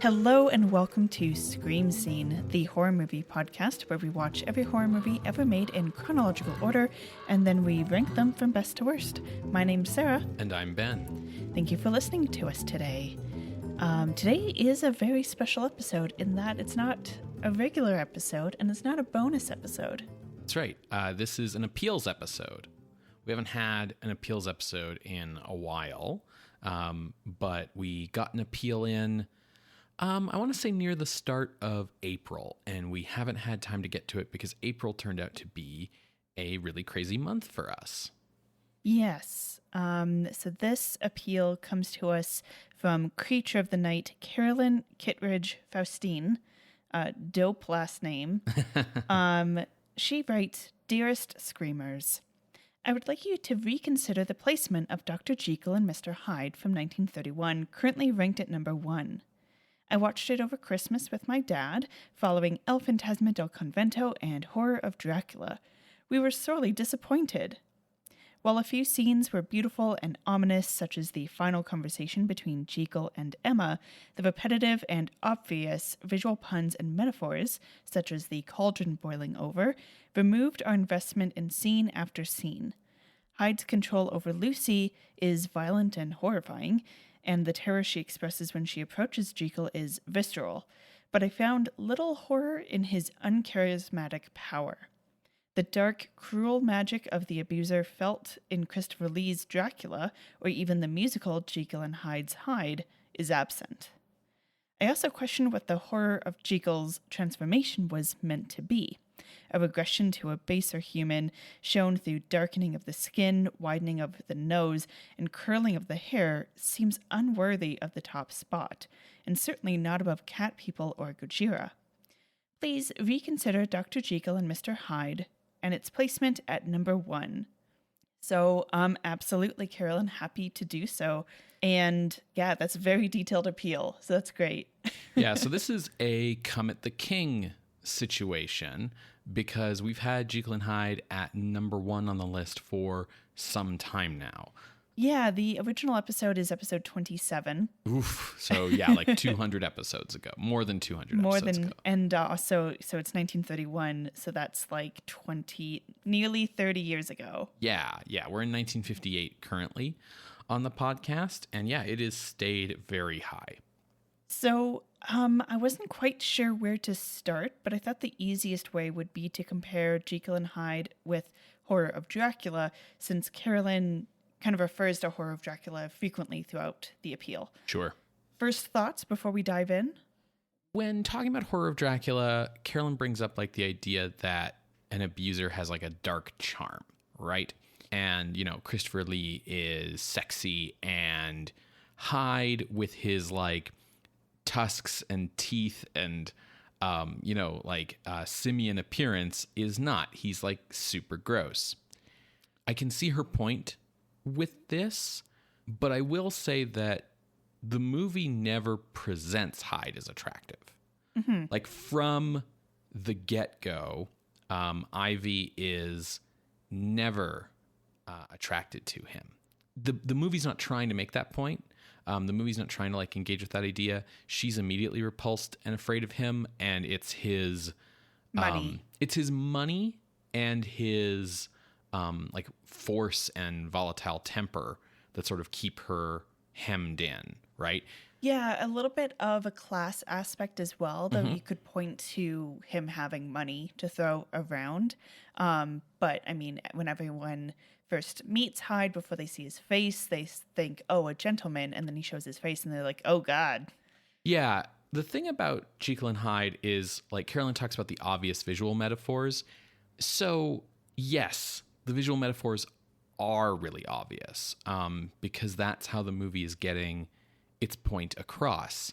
Hello and welcome to Scream Scene, the horror movie podcast where we watch every horror movie ever made in chronological order and then we rank them from best to worst. My name's Sarah. And I'm Ben. Thank you for listening to us today. Today is a very special episode in that it's not a regular episode and it's not a bonus episode. That's right. This is an appeals episode. We haven't had an appeals episode in a while, but we got an appeal in I want to say near the start of April, and we haven't had time to get to it because April turned out to be a really crazy month for us. Yes. So this appeal comes to us from Creature of the Night, Carolyn Kittredge Faustine, dope last name. She writes, "Dearest Screamers, I would like you to reconsider the placement of Dr. Jekyll and Mr. Hyde from 1931, currently ranked at number 1. I watched it over Christmas with my dad, following El Fantasma del Convento and Horror of Dracula. We were sorely disappointed. While a few scenes were beautiful and ominous, such as the final conversation between Jekyll and Emma, the repetitive and obvious visual puns and metaphors, such as the cauldron boiling over, removed our investment in scene after scene. Hyde's control over Lucy is violent and horrifying, and the terror she expresses when she approaches Jekyll is visceral, but I found little horror in his uncharismatic power. The dark, cruel magic of the abuser felt in Christopher Lee's Dracula, or even the musical Jekyll and Hyde's Hyde, is absent. I also question what the horror of Jekyll's transformation was meant to be. A regression to a baser human, shown through darkening of the skin, widening of the nose, and curling of the hair, seems unworthy of the top spot, and certainly not above Cat People or Gojira. Please reconsider Dr. Jekyll and Mr. Hyde, and its placement at number 1. So, absolutely, Carolyn, happy to do so. And yeah, that's a very detailed appeal, so that's great. Yeah, so this is a Come at the King situation because we've had Jekyll and Hyde at number 1 on the list for some time now. Yeah, the original episode is episode 27. Oof. So yeah, like 200 episodes ago. More than 200 episodes ago. And also, so it's 1931, so that's like nearly 30 years ago. Yeah. We're in 1958 currently on the podcast. And yeah, it has stayed very high. So I wasn't quite sure where to start, but I thought the easiest way would be to compare Jekyll and Hyde with Horror of Dracula, since Carolyn kind of refers to Horror of Dracula frequently throughout the appeal. Sure. First thoughts before we dive in? When talking about Horror of Dracula, Carolyn brings up like the idea that an abuser has like a dark charm, right? And, Christopher Lee is sexy, and Hyde with his like tusks and teeth and, simian appearance is not. He's like super gross. I can see her point with this, but I will say that the movie never presents Hyde as attractive. Mm-hmm. Like from the get-go, Ivy is never attracted to him. The movie's not trying to make that point. The movie's not trying to like engage with that idea. She's immediately repulsed and afraid of him, and it's his money. It's his money and his like force and volatile temper that sort of keep her hemmed in, right? Yeah, a little bit of a class aspect as well, though you could point to him having money to throw around. But I mean, when everyone first meets Hyde before they see his face, they think, oh, a gentleman, and then he shows his face and they're like, oh God. Yeah, the thing about Jekyll and Hyde is, like, Carolyn talks about the obvious visual metaphors. So yes, the visual metaphors are really obvious, because that's how the movie is getting its point across,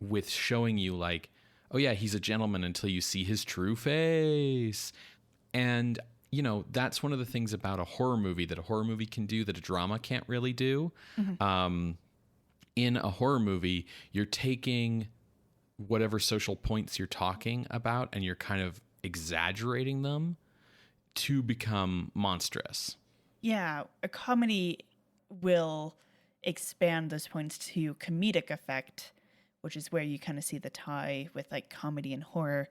with showing you like, oh yeah, he's a gentleman until you see his true face. And, that's one of the things about a horror movie that a horror movie can do that a drama can't really do. Mm-hmm. In a horror movie, you're taking whatever social points you're talking about and you're kind of exaggerating them to become monstrous. Yeah, a comedy will expand those points to comedic effect, which is where you kind of see the tie with like comedy and horror.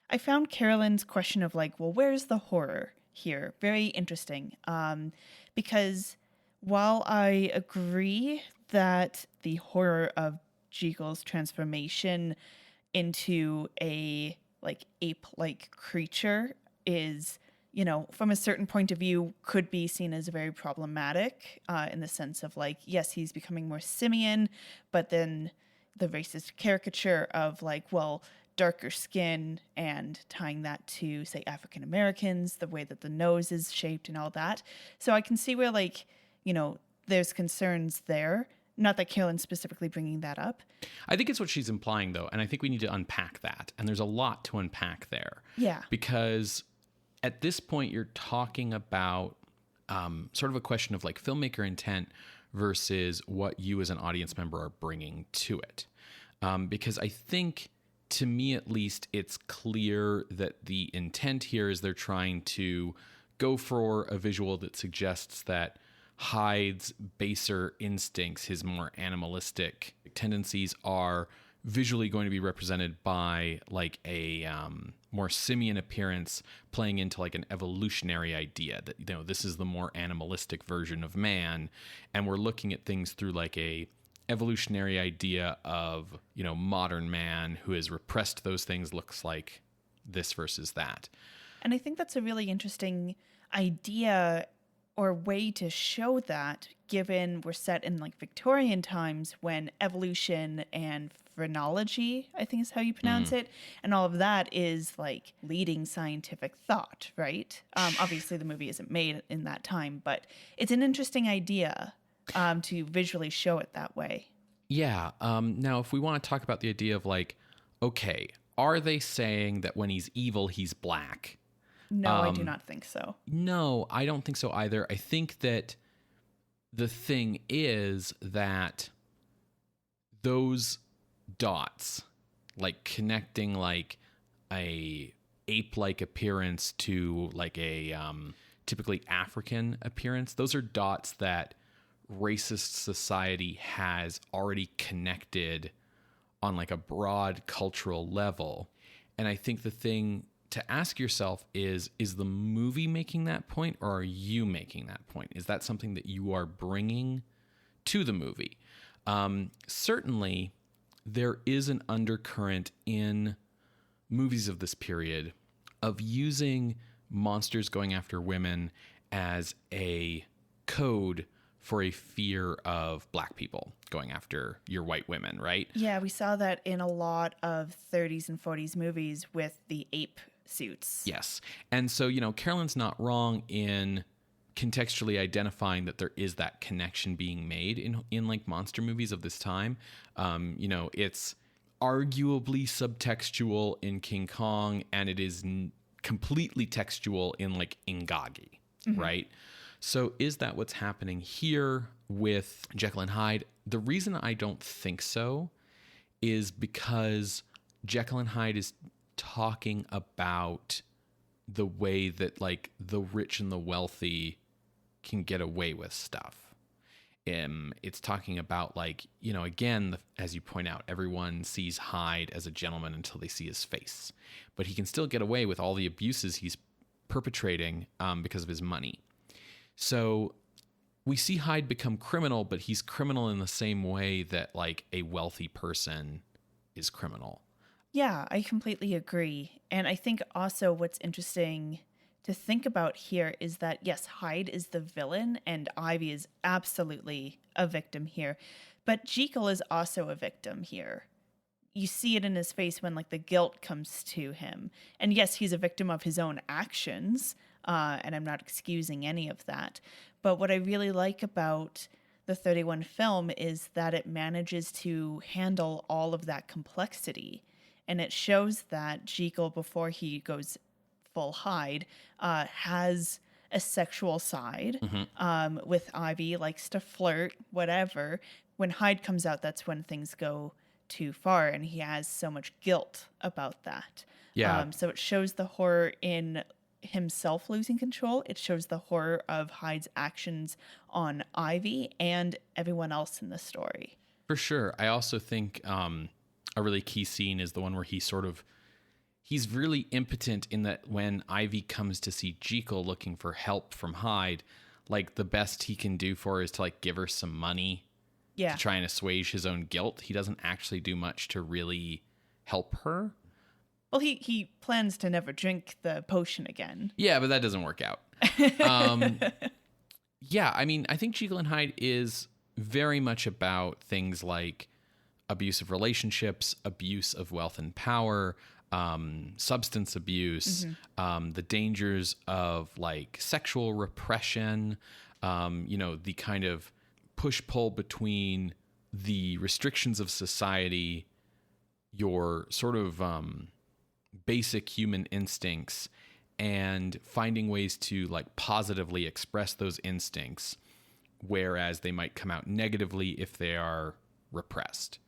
I found Carolyn's question of like, well, where's the horror here? Very interesting. Because while I agree that the horror of JEKYLL's transformation into a like ape-like creature is, from a certain point of view, could be seen as very problematic in the sense of like, yes, he's becoming more simian, but then the racist caricature of like, well, darker skin and tying that to, say, African Americans, the way that the nose is shaped and all that. So I can see where like, there's concerns there. Not that Carolyn's specifically bringing that up. I think it's what she's implying, though, and I think we need to unpack that. And there's a lot to unpack there. Yeah. Because at this point, you're talking about sort of a question of like filmmaker intent versus what you as an audience member are bringing to it. Because I think, to me at least, it's clear that the intent here is they're trying to go for a visual that suggests that Hyde's baser instincts, his more animalistic tendencies, are visually going to be represented by like a more simian appearance, playing into like an evolutionary idea that, this is the more animalistic version of man, and we're looking at things through like a evolutionary idea of, modern man who has repressed those things, looks like this versus that. And I think that's a really interesting idea or way to show that, given we're set in like Victorian times when evolution and phrenology, I think is how you pronounce it, and all of that is like leading scientific thought, right? Obviously the movie isn't made in that time, but it's an interesting idea to visually show it that way. Yeah. Now, if we want to talk about the idea of like, okay, are they saying that when he's evil, he's black? No, I do not think so. No, I don't think so either. I think that the thing is that those dots, like connecting like a ape-like appearance to like a typically African appearance, those are dots that racist society has already connected on like a broad cultural level. And I think the thing to ask yourself is the movie making that point, or are you making that point? Is that something that you are bringing to the movie? Certainly, there is an undercurrent in movies of this period of using monsters going after women as a code for a fear of black people going after your white women, right? Yeah, we saw that in a lot of 30s and 40s movies with the ape suits. Yes. And so, Carolyn's not wrong in contextually identifying that there is that connection being made in like monster movies of this time. It's arguably subtextual in King Kong, and it is completely textual in like Ingagi, right? So is that what's happening here with Jekyll and Hyde? The reason I don't think so is because Jekyll and Hyde is talking about the way that like the rich and the wealthy can get away with stuff. It's talking about like, again, as you point out, everyone sees Hyde as a gentleman until they see his face, but he can still get away with all the abuses he's perpetrating because of his money. So we see Hyde become criminal, but he's criminal in the same way that like a wealthy person is criminal. Yeah, I completely agree. And I think also what's interesting to think about here is that, yes, Hyde is the villain and Ivy is absolutely a victim here. But Jekyll is also a victim here. You see it in his face when like the guilt comes to him. And yes, he's a victim of his own actions. And I'm not excusing any of that. But what I really like about the 31 film is that it manages to handle all of that complexity. And it shows that Jekyll, before he goes full Hyde, has a sexual side with Ivy, likes to flirt, whatever. When Hyde comes out, that's when things go too far, and he has so much guilt about that. Yeah. So it shows the horror in himself losing control. It shows the horror of Hyde's actions on Ivy and everyone else in the story. For sure. I also think a really key scene is the one where he's really impotent in that when Ivy comes to see JEKYLL looking for help from Hyde, like the best he can do for her is to like give her some money to try and assuage his own guilt. He doesn't actually do much to really help her. Well, he plans to never drink the potion again. Yeah, but that doesn't work out. Yeah, I mean, I think Jekyll and Hyde is very much about things like abusive relationships, abuse of wealth and power, substance abuse, the dangers of like sexual repression, the kind of push-pull between the restrictions of society, your sort of basic human instincts, and finding ways to like positively express those instincts, whereas they might come out negatively if they are repressed.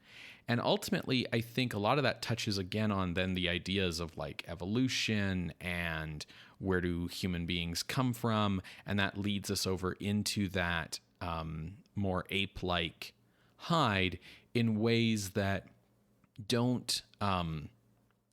And ultimately, I think a lot of that touches again on then the ideas of like evolution and where do human beings come from, and that leads us over into that more ape-like Hyde in ways that don't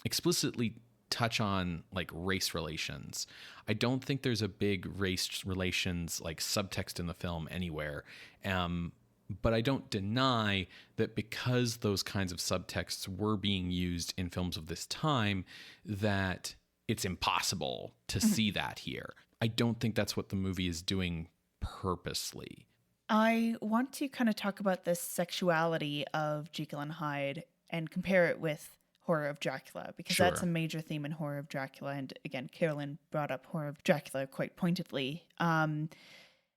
explicitly touch on like race relations. I don't think there's a big race relations like subtext in the film anywhere. But I don't deny that because those kinds of subtexts were being used in films of this time, that it's impossible to see that here. I don't think that's what the movie is doing purposely. I want to kind of talk about the sexuality of Jekyll and Hyde and compare it with Horror of Dracula, because that's a major theme in Horror of Dracula. And again, Carolyn brought up Horror of Dracula quite pointedly.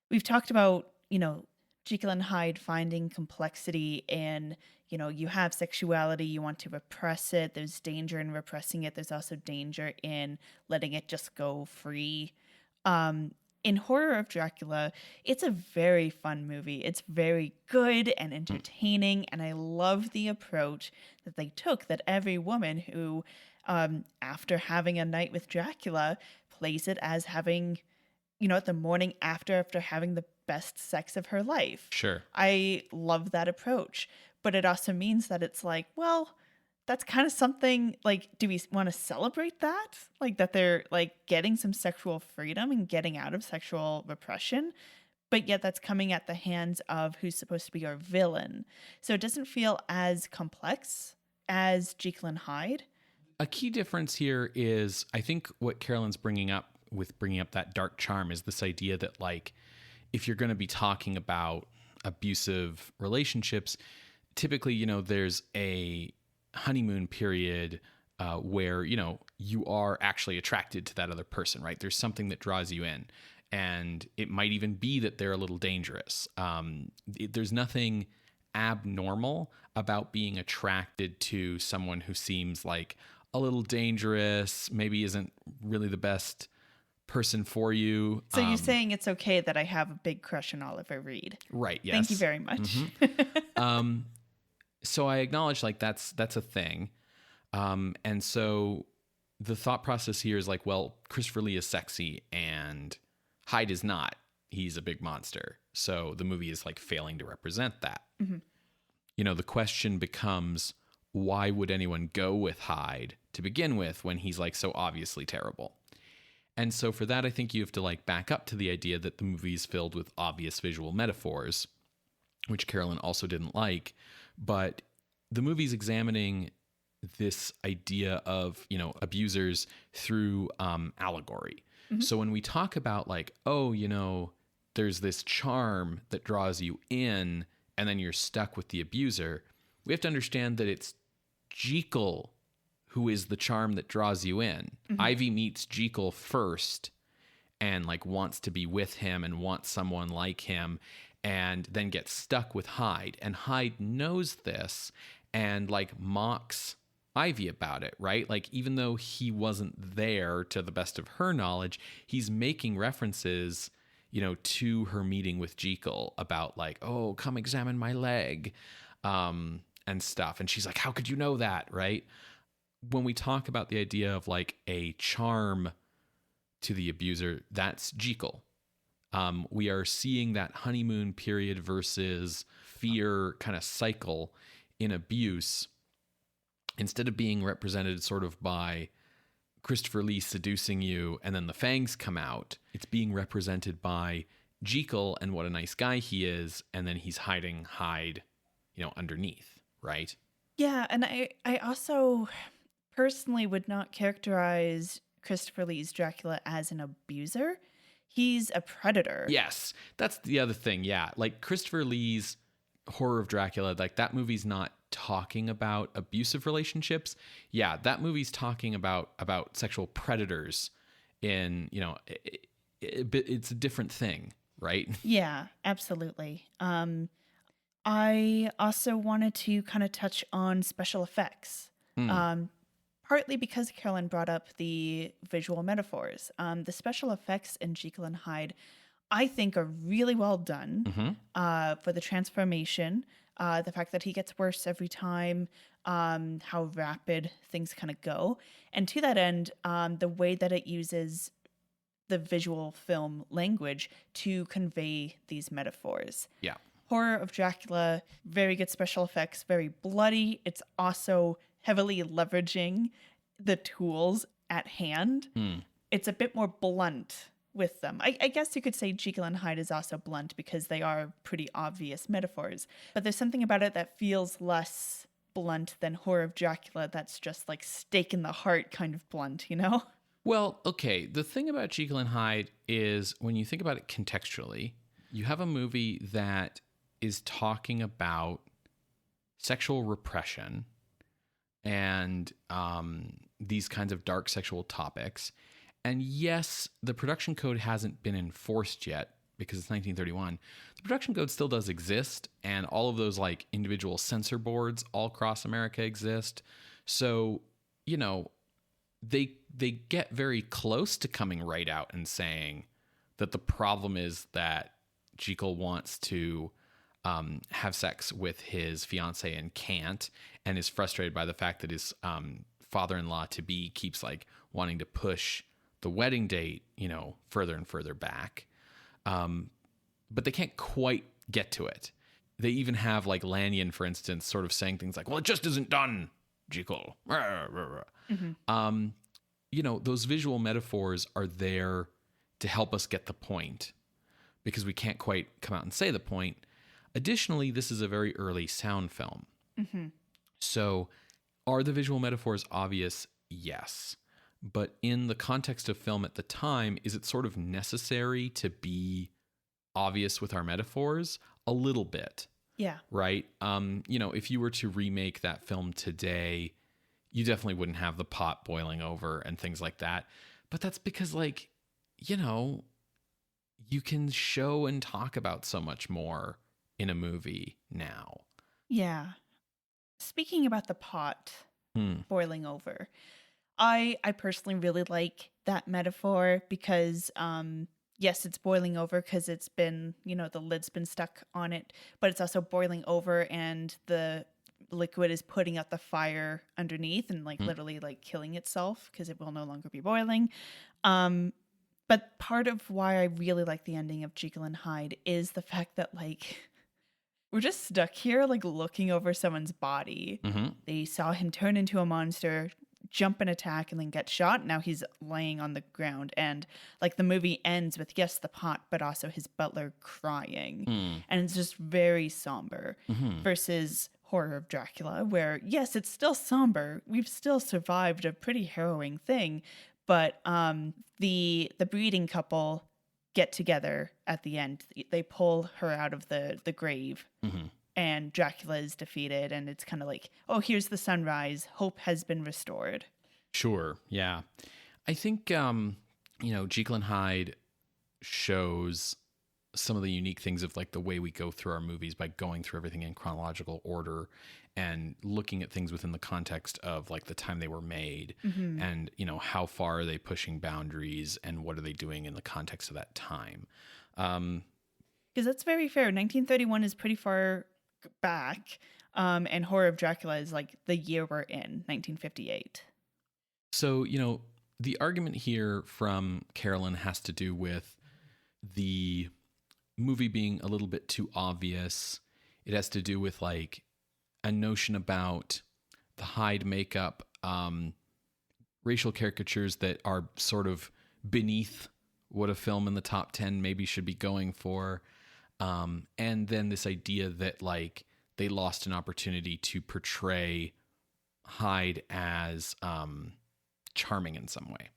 We've talked about, Jekyll and Hyde finding complexity in, you have sexuality, you want to repress it. There's danger in repressing it. There's also danger in letting it just go free. In Horror of Dracula, it's a very fun movie. It's very good and entertaining, and I love the approach that they took, that every woman who, after having a night with Dracula, plays it as having, the morning after having the best sex of her life. Sure. I love that approach, but it also means that it's like, well, that's kind of something like, do we want to celebrate that? Like that they're like getting some sexual freedom and getting out of sexual repression, but yet that's coming at the hands of who's supposed to be our villain. So it doesn't feel as complex as Jekyll and Hyde. A key difference here is, I think what Carolyn's bringing up that dark charm is this idea that like, if you're going to be talking about abusive relationships, typically, there's a honeymoon period where, you are actually attracted to that other person, right? There's something that draws you in, and it might even be that they're a little dangerous. There's nothing abnormal about being attracted to someone who seems like a little dangerous, maybe isn't really the best person for you. So you're saying it's okay that I have a big crush on Oliver Reed. Right, yes. Thank you very much. So I acknowledge like that's a thing. And so the thought process here is like, well, Christopher Lee is sexy and Hyde is not. He's a big monster. So the movie is like failing to represent that. The question becomes, why would anyone go with Hyde to begin with when he's like so obviously terrible? And so for that, I think you have to like back up to the idea that the movie is filled with obvious visual metaphors, which Carolyn also didn't like. But the movie's examining this idea of, abusers through allegory. So when we talk about like, there's this charm that draws you in and then you're stuck with the abuser, we have to understand that it's JEKYLL who is the charm that draws you in. Ivy meets JEKYLL first and like wants to be with him and wants someone like him, and then gets stuck with Hyde. And Hyde knows this and like mocks Ivy about it, right? Like even though he wasn't there to the best of her knowledge, he's making references, to her meeting with JEKYLL about like, oh, come examine my leg. and stuff. And she's like, how could you know that? Right. When we talk about the idea of like a charm to the abuser, that's JEKYLL. We are seeing that honeymoon period versus fear kind of cycle in abuse, instead of being represented sort of by Christopher Lee seducing you and then the fangs come out. It's being represented by JEKYLL and what a nice guy he is, and then he's hiding Hyde, underneath, right? Yeah, and I also personally would not characterize Christopher Lee's Dracula as an abuser. He's a predator. Yes, that's the other thing. Yeah, like Christopher Lee's Horror of Dracula, like that movie's not talking about abusive relationships. Yeah, that movie's talking about sexual predators in, it's a different thing, right? Yeah, absolutely. I also wanted to kind of touch on special effects. Partly because Carolyn brought up the visual metaphors. The special effects in Jekyll and Hyde, I think, are really well done for the transformation, the fact that he gets worse every time, how rapid things kind of go. And to that end, the way that it uses the visual film language to convey these metaphors. Yeah. Horror of Dracula, very good special effects, very bloody. It's also heavily leveraging the tools at hand. It's a bit more blunt with them. I guess you could say Jekyll and Hyde is also blunt because they are pretty obvious metaphors. But there's something about it that feels less blunt than Horror of Dracula that's just like stake in the heart kind of blunt, Well, okay. The thing about Jekyll and Hyde is when you think about it contextually, you have a movie that is talking about sexual repression and these kinds of dark sexual topics. And yes, the production code hasn't been enforced yet because it's 1931. The production code still does exist, and all of those like individual censor boards all across America exist. So, they get very close to coming right out and saying that the problem is that Jekyll wants to have sex with his fiance and can't, and is frustrated by the fact that his father-in-law to be keeps like wanting to push the wedding date, further and further back. But they can't quite get to it. They even have like Lanyon, for instance, sort of saying things like, well, it just isn't done, Jekyll. Those visual metaphors are there to help us get the point because we can't quite come out and say the point. Additionally, this is a very early sound film. So are the visual metaphors obvious? Yes. But in the context of film at the time, is it sort of necessary to be obvious with our metaphors? A little bit. Yeah. Right? If you were to remake that film today, you definitely wouldn't have the pot boiling over and things like that. But that's because, you can show and talk about so much more in a movie now. Yeah. Speaking about the pot boiling over, I personally really like that metaphor because, yes, it's boiling over because it's been, the lid's been stuck on it, but it's also boiling over and the liquid is putting out the fire underneath and literally killing itself because it will no longer be boiling. But part of why I really like the ending of Jekyll and Hyde is the fact that we're just stuck here looking over someone's body. They saw him turn into a monster, jump and attack, and then get shot. Now he's laying on the ground, and the movie ends with yes, the pot, but also his butler crying, and it's just very somber. Versus Horror of Dracula, where yes, it's still somber. We've still survived a pretty harrowing thing, but the breeding couple get together at the end. They pull her out of the grave. And Dracula is defeated, and it's kind of oh, here's the sunrise. Hope has been restored. Sure, yeah. I think, Jekyll and Hyde shows some of the unique things of the way we go through our movies by going through everything in chronological order and looking at things within the context of the time they were made and, how far are they pushing boundaries and what are they doing in the context of that time. Because that's very fair. 1931 is pretty far back. And Horror of Dracula is like the year we're in, 1958. So, the argument here from Carolyn has to do with the movie being a little bit too obvious. It has to do with like a notion about the Hyde makeup, racial caricatures that are sort of beneath what a film in the top 10 maybe should be going for. And then this idea that like they lost an opportunity to portray Hyde as charming in some way.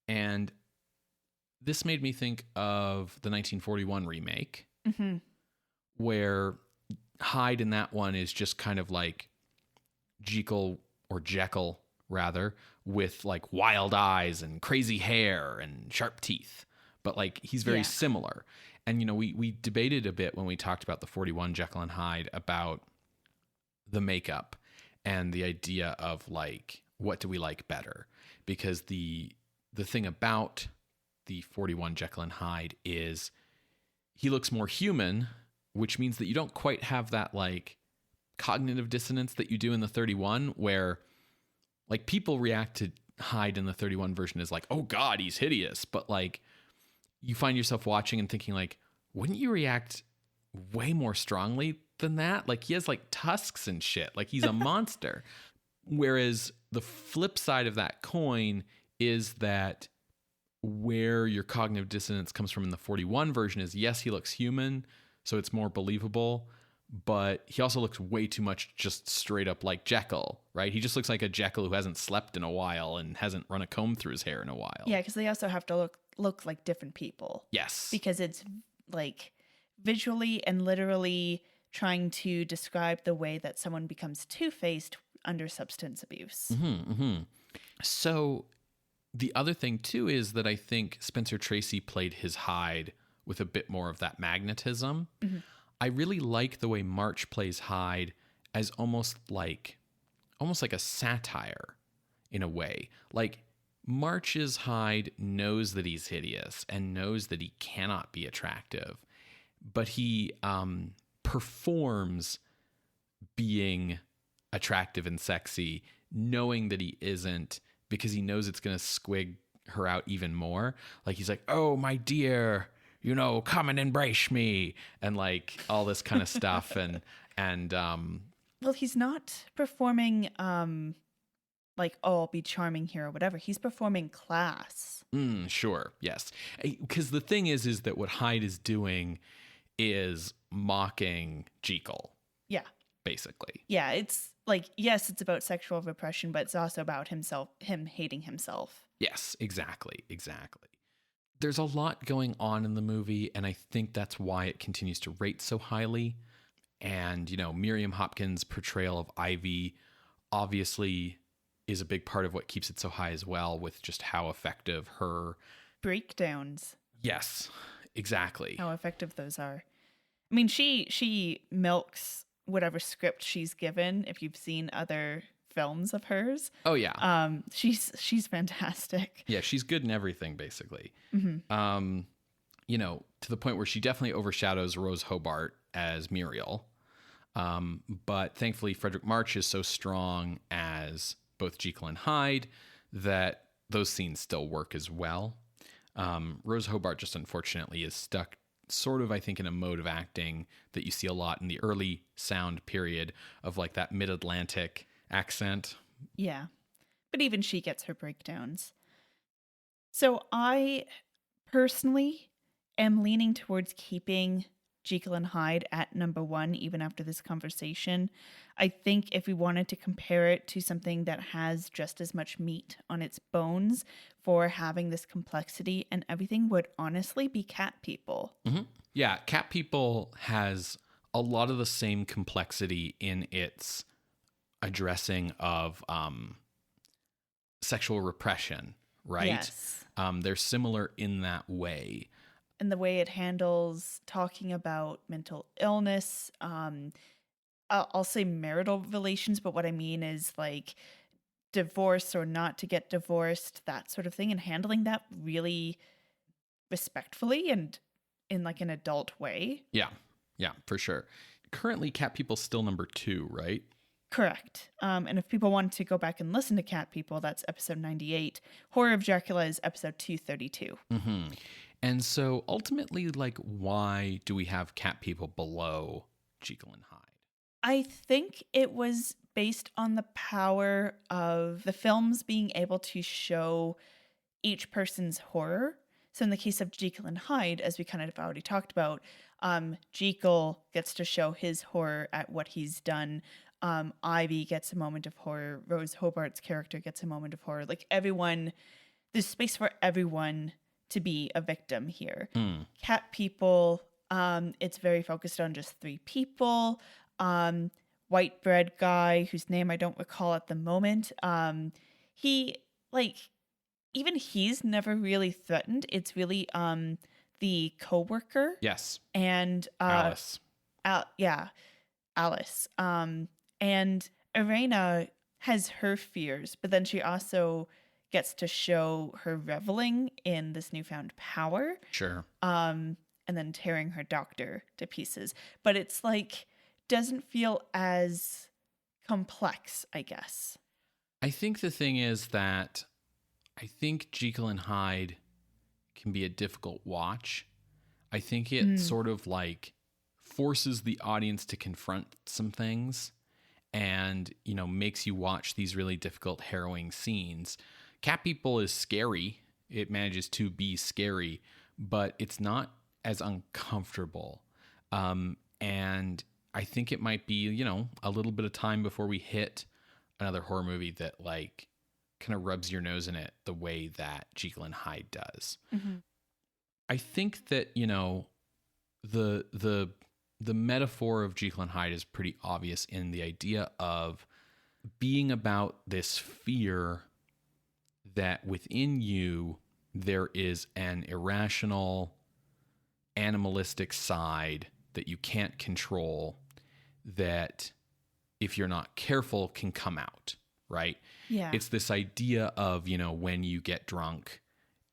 And this made me think of the 1941 remake, where Hyde in that one is just kind of like Jekyll rather, with like wild eyes and crazy hair and sharp teeth. But like he's very similar. And, we debated a bit when we talked about the 41 Jekyll and Hyde about the makeup and the idea of like, what do we like better? Because the thing about the 41 Jekyll and Hyde is he looks more human, which means that you don't quite have that like cognitive dissonance that you do in the 31, where like people react to Hyde in the 31 version as like, oh God, he's hideous. But like you find yourself watching and thinking like, wouldn't you react way more strongly than that? Like he has like tusks and shit. Like he's a monster. Whereas the flip side of that coin is that where your cognitive dissonance comes from in the 41 version is, yes, he looks human, so it's more believable, but he also looks way too much just straight up like Jekyll, right? He just looks like a Jekyll who hasn't slept in a while and hasn't run a comb through his hair in a while. Yeah, because they also have to look like different people. Yes. Because it's like visually and literally trying to describe the way that someone becomes two-faced under substance abuse. So the other thing too is that I think Spencer Tracy played his Hyde with a bit more of that magnetism. I really like the way March plays Hyde as almost like a satire in a way. Like March's Hyde knows that he's hideous and knows that he cannot be attractive, but he performs being attractive and sexy, knowing that he isn't, because he knows it's going to squig her out even more. Like he's like, oh, my dear, come and embrace me, and like all this kind of stuff. And well, he's not performing like, oh, I'll be charming here or whatever. He's performing class. Sure. Yes. Because the thing is that what Hyde is doing is mocking Jekyll. Yeah. Basically. Yeah. It's like, yes, it's about sexual repression, but it's also about him hating himself. Yes, exactly. There's a lot going on in the movie, and I think that's why it continues to rate so highly. And, Miriam Hopkins' portrayal of Ivy obviously is a big part of what keeps it so high as well, with just how effective her breakdowns. Yes, exactly. How effective those are. I mean, she milks whatever script she's given. If you've seen other films of hers, oh yeah, she's fantastic. Yeah, she's good in everything basically. To the point where she definitely overshadows Rose Hobart as Muriel. But thankfully, Frederick March is so strong as both Jekyll and Hyde that those scenes still work as well. Rose Hobart just unfortunately is stuck sort of, I think, in a mode of acting that you see a lot in the early sound period of like that mid-Atlantic accent. Yeah. But even she gets her breakdowns. So I personally am leaning towards keeping Jekyll and Hyde at number 1, even after this conversation. I think if we wanted to compare it to something that has just as much meat on its bones for having this complexity and everything, would honestly be Cat People. Yeah, Cat People has a lot of the same complexity in its addressing of sexual repression, right? Yes. They're similar in that way. And the way it handles talking about mental illness, I'll say marital relations, but what I mean is like divorce or not to get divorced, that sort of thing, and handling that really respectfully and in like an adult way. Yeah, for sure. currently Cat People's still number 2, right? Correct. And if people want to go back and listen to Cat People, that's episode 98. Horror of Dracula is episode 232. Mm-hmm. And so ultimately, like, why do we have Cat People below Jekyll and Hyde? I think it was based on the power of the films being able to show each person's horror. So in the case of Jekyll and Hyde, as we kind of already talked about, Jekyll gets to show his horror at what he's done. Ivy gets a moment of horror. Rose Hobart's character gets a moment of horror. Like everyone, there's space for everyone to be a victim here. Cat People, it's very focused on just 3 people. White bread guy whose name I don't recall at the moment. He even he's never really threatened. It's really the coworker. Yes. And Alice. Alice. And Irena has her fears, but then she also gets to show her reveling in this newfound power. Sure. And then tearing her doctor to pieces. But it's like doesn't feel as complex, I guess. I think the thing is that I think Jekyll and Hyde can be a difficult watch. I think it sort of like forces the audience to confront some things and, you know, makes you watch these really difficult, harrowing scenes. Cat People is scary. It manages to be scary, but it's not as uncomfortable. And I think it might be, you know, a little bit of time before we hit another horror movie that like kind of rubs your nose in it the way that Jekyll and Hyde does. Mm-hmm. I think that, you know, the metaphor of Jekyll and Hyde is pretty obvious in the idea of being about this fear that within you there is an irrational, animalistic side that you can't control that if you're not careful can come out, right? Yeah. It's this idea of, you know, when you get drunk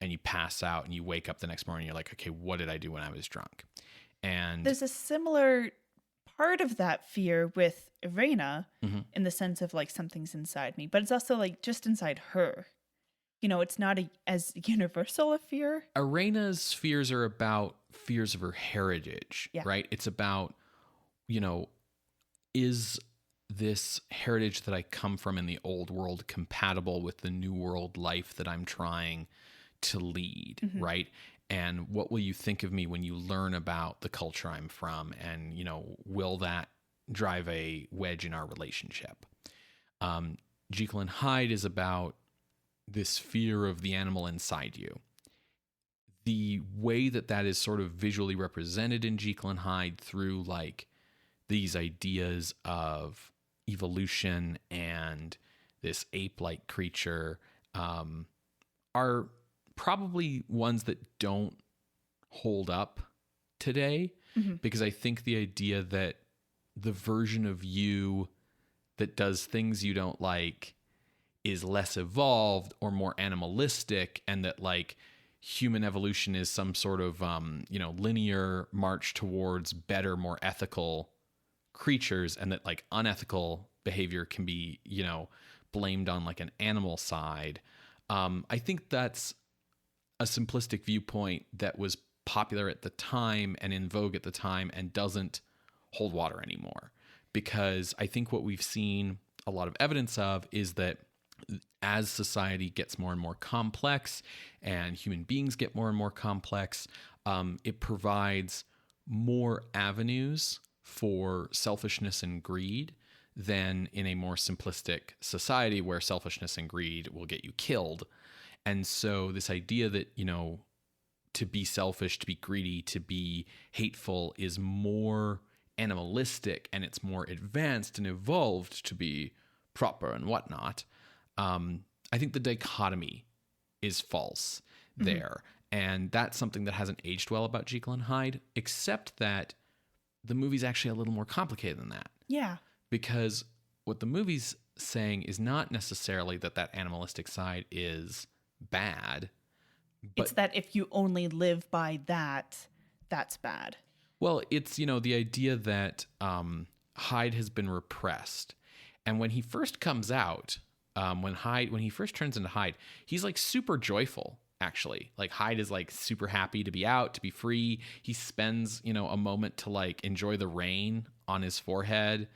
and you pass out and you wake up the next morning, you're like, okay, what did I do when I was drunk? And there's a similar part of that fear with Irena in the sense of like something's inside me, but it's also like just inside her. You know, it's not as universal a fear. Irena's fears are about fears of her heritage, right? It's about, you know, is this heritage that I come from in the old world compatible with the new world life that I'm trying to lead, right? And what will you think of me when you learn about the culture I'm from? And, you know, will that drive a wedge in our relationship? Jekyll and Hyde is about this fear of the animal inside you. The way that that is sort of visually represented in Jekyll and Hyde through like these ideas of evolution and this ape-like creature are probably ones that don't hold up today, because I think the idea that the version of you that does things you don't like is less evolved or more animalistic, and that like human evolution is some sort of you know, linear march towards better, more ethical creatures, and that like unethical behavior can be, you know, blamed on like an animal side. I think that's a simplistic viewpoint that was popular at the time and in vogue at the time and doesn't hold water anymore, because I think what we've seen a lot of evidence of is that as society gets more and more complex and human beings get more and more complex, it provides more avenues for selfishness and greed than in a more simplistic society where selfishness and greed will get you killed. And so this idea that, you know, to be selfish, to be greedy, to be hateful is more animalistic and it's more advanced and evolved to be proper and whatnot. I think the dichotomy is false there. And that's something that hasn't aged well about Jekyll and Hyde, except that the movie's actually a little more complicated than that. Yeah. Because what the movie's saying is not necessarily that that animalistic side is bad. But it's that if you only live by that, that's bad. Well, it's, the idea that Hyde has been repressed. And when he first comes out, when he first turns into Hyde, he's like super joyful, actually. Like Hyde is like super happy to be out, to be free. He spends, a moment to like enjoy the rain on his forehead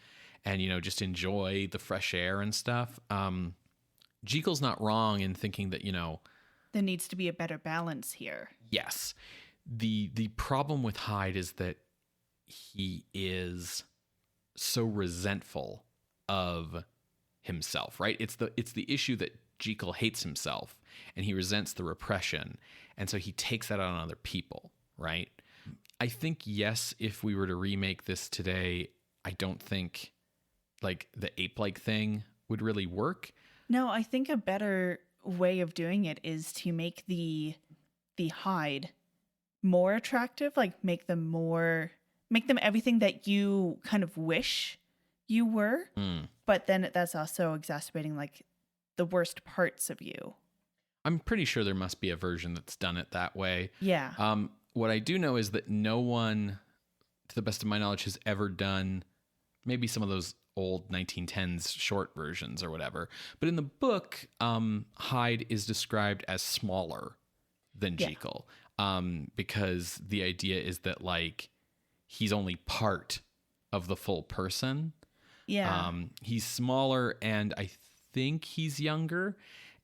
and, just enjoy the fresh air and stuff. Jekyll's not wrong in thinking that, there needs to be a better balance here. yes. The problem with Hyde is that he is so resentful of himself, right? It's the issue that Jekyll hates himself and he resents the repression. And so he takes that out on other people, right? I think, yes, if we were to remake this today, I don't think like the ape-like thing would really work. No, I think a better way of doing it is to make the Hyde more attractive, like make them everything that you kind of wish you were. But then that's also exacerbating like the worst parts of you. I'm pretty sure there must be a version that's done it that way. Yeah. What I do know is that no one, to the best of my knowledge, has ever done maybe some of those old 1910s short versions or whatever. But in the book, Hyde is described as smaller than Jekyll, because the idea is that like he's only part of the full person. Yeah. He's smaller and I think he's younger,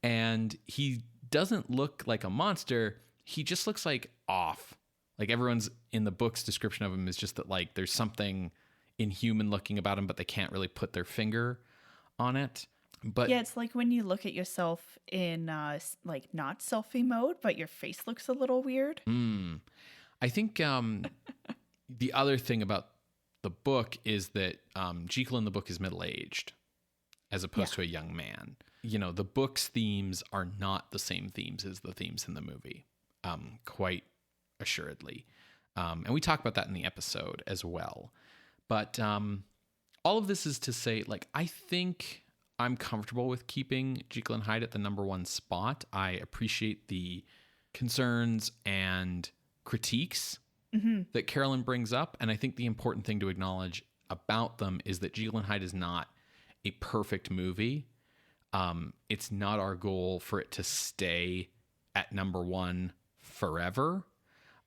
and he doesn't look like a monster. He just looks like off. Like everyone's in the book's description of him is just that like there's something inhuman looking about him, but they can't really put their finger on it. But yeah, it's like when you look at yourself in like not selfie mode, but your face looks a little weird. I think the other thing about the book is that Jekyll in the book is middle-aged as opposed to a young man. The book's themes are not the same themes as the themes in the movie, quite assuredly. And we talk about that in the episode as well. But all of this is to say, like, I think I'm comfortable with keeping Jekyll and Hyde at the number one spot. I appreciate the concerns and critiques that Carolyn brings up. And I think the important thing to acknowledge about them is that Jekyll and Hyde is not a perfect movie. It's not our goal for it to stay at number one forever.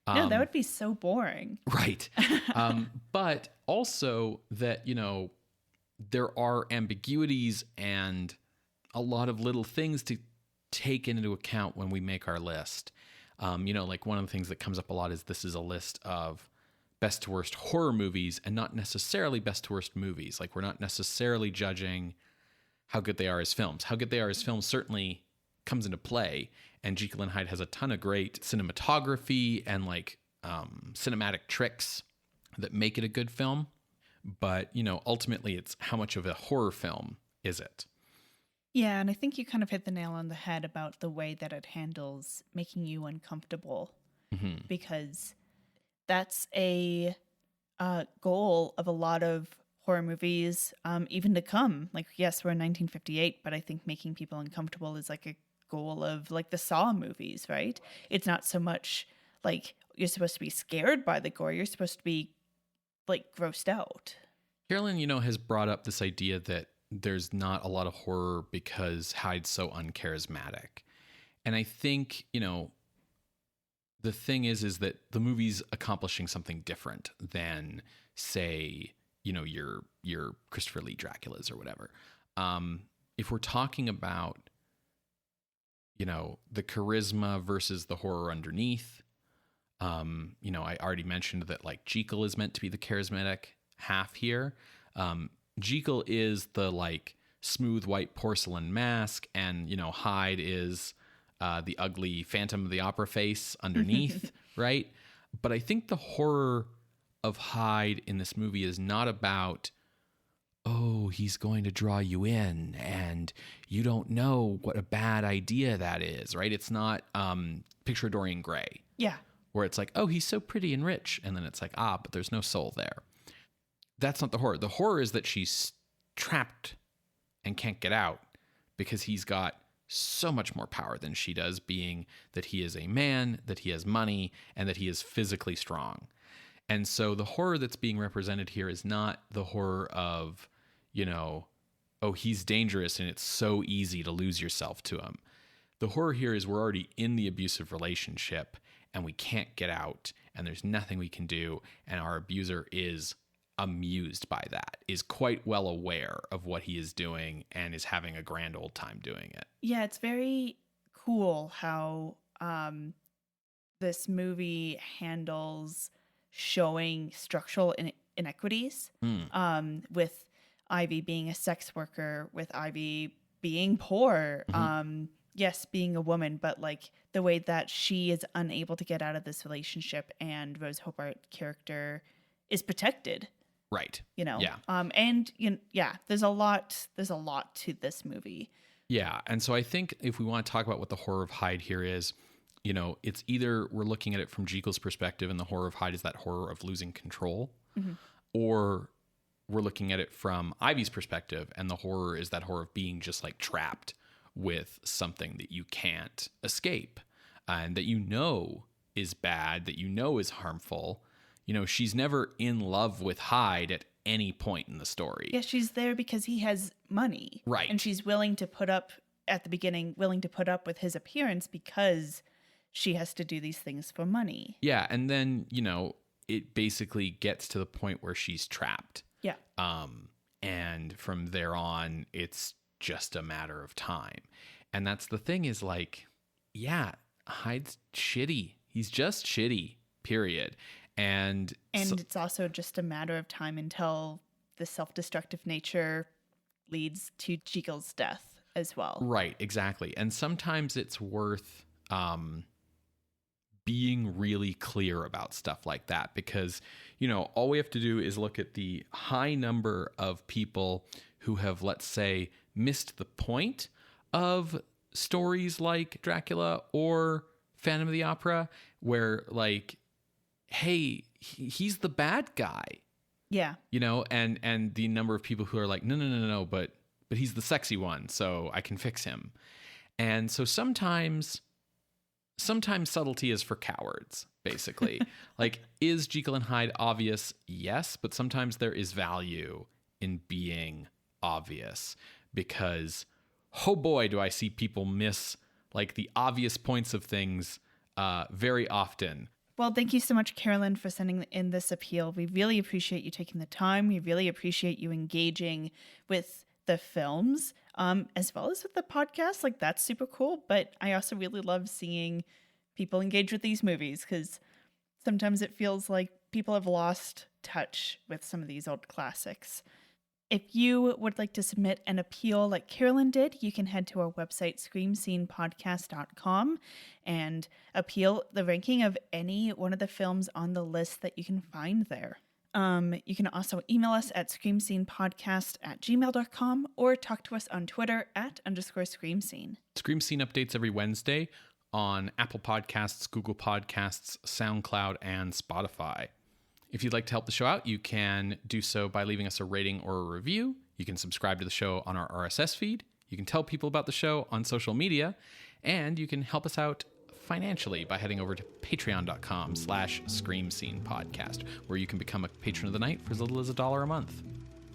No, that would be so boring. Right. But also that, there are ambiguities and a lot of little things to take into account when we make our list. Like one of the things that comes up a lot is this is a list of best to worst horror movies and not necessarily best to worst movies. Like we're not necessarily judging how good they are as films. How good they are as films certainly comes into play. And Jekyll and Hyde has a ton of great cinematography and like cinematic tricks that make it a good film. But, ultimately it's how much of a horror film is it? Yeah, and I think you kind of hit the nail on the head about the way that it handles making you uncomfortable, because that's a goal of a lot of horror movies, even to come. Like, yes, we're in 1958, but I think making people uncomfortable is like a goal of like the Saw movies, right? It's not so much like you're supposed to be scared by the gore. You're supposed to be like grossed out. Carolyn, has brought up this idea that there's not a lot of horror because Hyde's so uncharismatic. And I think, the thing is that the movie's accomplishing something different than, say, your Christopher Lee Draculas or whatever. If we're talking about, the charisma versus the horror underneath, I already mentioned that like Jekyll is meant to be the charismatic half here. Jekyll is the like smooth white porcelain mask, and Hyde is the ugly Phantom of the Opera face underneath, right? But I think the horror of Hyde in this movie is not about, oh, he's going to draw you in and you don't know what a bad idea that is, right? It's not picture Dorian Gray. Yeah. Where it's like, oh, he's so pretty and rich. And then it's like, but there's no soul there. That's not the horror. The horror is that she's trapped and can't get out because he's got so much more power than she does, being that he is a man, that he has money, and that he is physically strong. And so the horror that's being represented here is not the horror of, oh, he's dangerous and it's so easy to lose yourself to him. The horror here is we're already in the abusive relationship and we can't get out and there's nothing we can do. And our abuser is amused by that, is quite well aware of what he is doing and is having a grand old time doing it. Yeah, it's very cool how this movie handles showing structural inequities with Ivy being a sex worker, with Ivy being poor, yes, being a woman, but like the way that she is unable to get out of this relationship and Rose Hobart character is protected. Right. Yeah. And there's a lot to this movie. Yeah. And so I think if we want to talk about what the horror of Hyde here is, it's either we're looking at it from Jekyll's perspective and the horror of Hyde is that horror of losing control, or we're looking at it from Ivy's perspective and the horror is that horror of being just like trapped with something that you can't escape and that is bad, that is harmful. She's never in love with Hyde at any point in the story. Yeah, she's there because he has money. Right. And she's willing to put up with his appearance because she has to do these things for money. Yeah, and then, it basically gets to the point where she's trapped. Yeah. And from there on, it's just a matter of time. And that's the thing is like, yeah, Hyde's shitty. He's just shitty, period. And it's also just a matter of time until the self-destructive nature leads to Jekyll's death as well. Right, exactly. And sometimes it's worth being really clear about stuff like that because, all we have to do is look at the high number of people who have, let's say, missed the point of stories like Dracula or Phantom of the Opera where like, hey, he's the bad guy. Yeah. And the number of people who are like, no, but he's the sexy one, so I can fix him. And so sometimes subtlety is for cowards, basically. Like, is Jekyll and Hyde obvious? Yes, but sometimes there is value in being obvious because, oh boy, do I see people miss like the obvious points of things very often. Well, thank you so much, Carolyn, for sending in this appeal. We really appreciate you taking the time. We really appreciate you engaging with the films, as well as with the podcast. Like, that's super cool. But I also really love seeing people engage with these movies because sometimes it feels like people have lost touch with some of these old classics. If you would like to submit an appeal like Carolyn did, you can head to our website, screamscenepodcast.com, and appeal the ranking of any one of the films on the list that you can find there. You can also email us at screamscenepodcast@gmail.com or talk to us on Twitter @_screamscene. Scream Scene updates every Wednesday on Apple Podcasts, Google Podcasts, SoundCloud, and Spotify. If you'd like to help the show out, you can do so by leaving us a rating or a review. You can subscribe to the show on our RSS feed. You can tell people about the show on social media. And you can help us out financially by heading over to patreon.com/screamscenepodcast, where you can become a patron of the night for as little as $1 a month.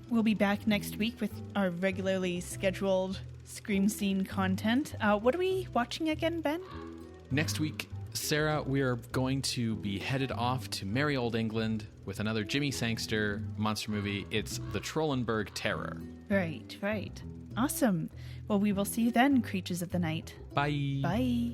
We'll be back next week with our regularly scheduled Scream Scene content. What are we watching again, Ben? Next week, Sarah, we are going to be headed off to merry old England with another Jimmy Sangster monster movie. It's The Trollenberg Terror. Right. Awesome. Well, we will see you then, creatures of the night. Bye. Bye.